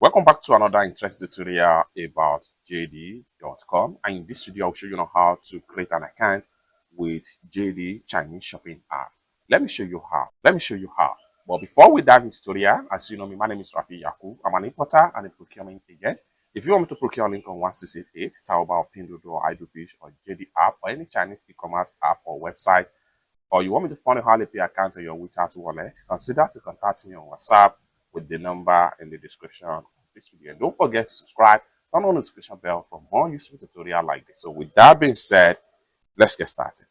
Welcome back to another interesting tutorial about JD.com, and in this video I'll show you how to create an account with JD Chinese shopping app. Let me show you how. But before we dive into tutorial, as you know me, my name is Rafi Yaku. I'm an importer and a procurement agent. If you want me to procure link on 1688, Taobao, Pinduoduo, Idlefish, or JD app, or any Chinese e-commerce app or website, or you want me to fund a Alipay account on your WeChat wallet, consider to contact me on WhatsApp with the number in the description of this video. And don't forget to subscribe, turn on the notification bell for more useful tutorials like this. So with that being said, let's get started.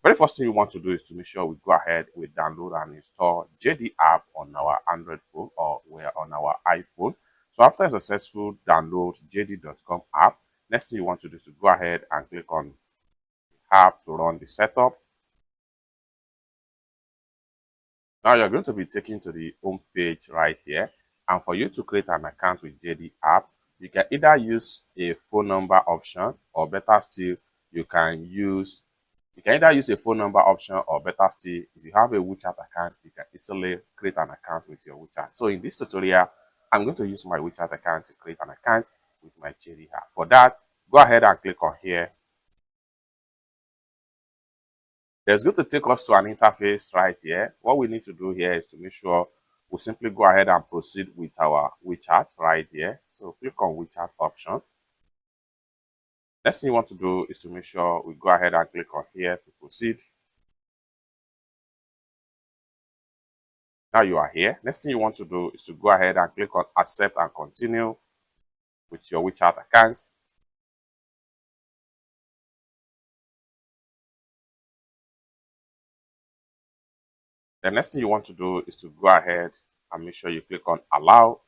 Very first thing you want to do is to make sure we go ahead, we download and install JD app on our Android phone or we're on our iPhone. So after a successful download JD.com app, next thing you want to do is to go ahead and click on the app to run the setup. Now you're going to be taken to the home page right here, and for you to create an account with JD app, you can either use a phone number option, or better still, you can either use a phone number option, or better still, if you have a WeChat account, you can easily create an account with your WeChat. So in this tutorial, I'm going to use my WeChat account to create an account with my JD app. For that, go ahead and click on here. It's going to take us to an interface right here. What we need to do here is to make sure we simply go ahead and proceed with our WeChat right here. So click on WeChat option. Next thing you want to do is to make sure we go ahead and click on here to proceed. Now you are here. Next thing you want to do is to go ahead and click on accept and continue with your WeChat account. The next thing you want to do is to go ahead and make sure you click on allow